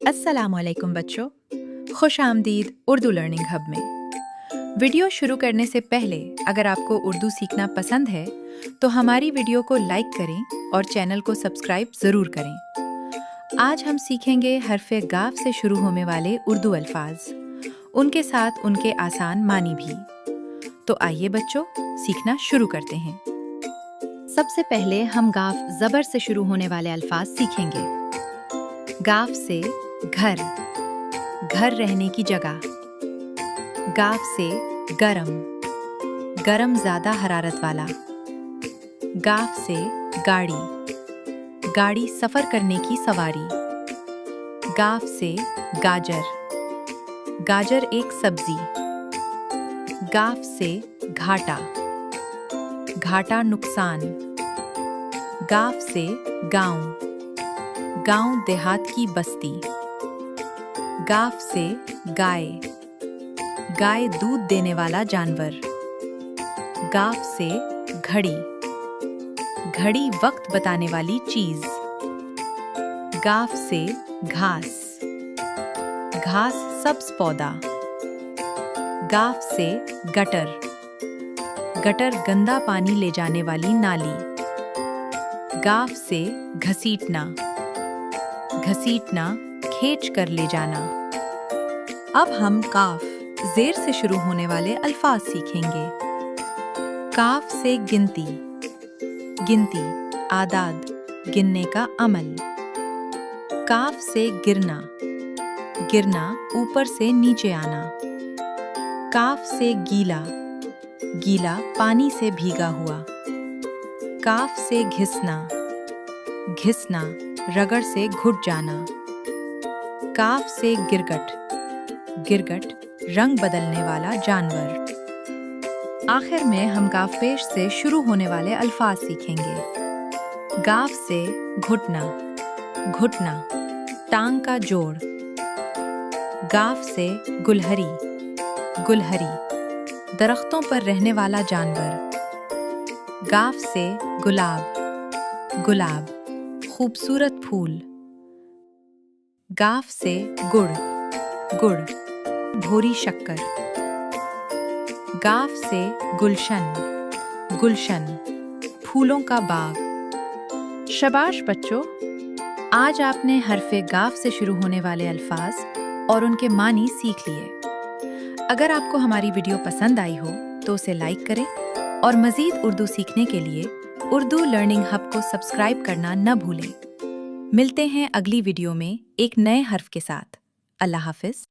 अस्सलामुअलैकुम बच्चों, खुश आमदीद उर्दू लर्निंग हब में। वीडियो शुरू करने से पहले अगर आपको उर्दू सीखना पसंद है तो हमारी वीडियो को लाइक करें और चैनल को सब्सक्राइब ज़रूर करें। आज हम सीखेंगे हरफ़े गाफ से शुरू होने वाले उर्दू अल्फाज, उनके साथ उनके आसान मानी भी। तो आइए बच्चों, सीखना शुरू करते हैं। सबसे पहले हम गाफ ज़बर से शुरू होने वाले अल्फाज सीखेंगे। गाफ से घर, घर रहने की जगह। गाफ से गरम, गरम ज़्यादा हरारत वाला। गाफ से गाड़ी, गाड़ी सफ़र करने की सवारी। गाफ से गाजर, गाजर एक सब्जी। गाफ से घाटा, घाटा नुकसान। गाफ से गांव, गांव देहात की बस्ती। गाफ से गाय, गाय दूध देने वाला जानवर। गाफ से घड़ी, घड़ी वक्त बताने वाली चीज। गाफ से घास, घास सब्ज पौधा। गाफ से गटर, गटर गंदा पानी ले जाने वाली नाली। गाफ से घसीटना, घसीटना खींच कर ले जाना। अब हम काफ जेर से शुरू होने वाले अल्फाज सीखेंगे। काफ से गिनती, गिनती आदाद गिनने का अमल। काफ से गिरना, गिरना ऊपर से नीचे आना। काफ से गीला, गीला पानी से भीगा हुआ। काफ से घिसना, घिसना रगड़ से घुट जाना। काफ से गिरगट, गिरगट रंग बदलने वाला जानवर। आखिर में हम गाफ पेश से शुरू होने वाले अल्फाज सीखेंगे। गाफ से घुटना, घुटना टांग का जोड़। गाफ से गुलहरी, गुलहरी दरख्तों पर रहने वाला जानवर। गाफ से गुलाब, गुलाब खूबसूरत फूल। गाफ से गुड़, गुड़ भोरी शक्कर। गाफ से गुलशन, गुलशन फूलों का बाग। शाबाश बच्चों, आज आपने हरफ़े गाफ से शुरू होने वाले अल्फाज और उनके मानी सीख लिए। अगर आपको हमारी वीडियो पसंद आई हो तो उसे लाइक करें और मज़ीद उर्दू सीखने के लिए उर्दू लर्निंग हब को सब्सक्राइब करना न भूलें। मिलते हैं अगली वीडियो में एक नए हर्फ के साथ। अल्लाह हाफ़िज़।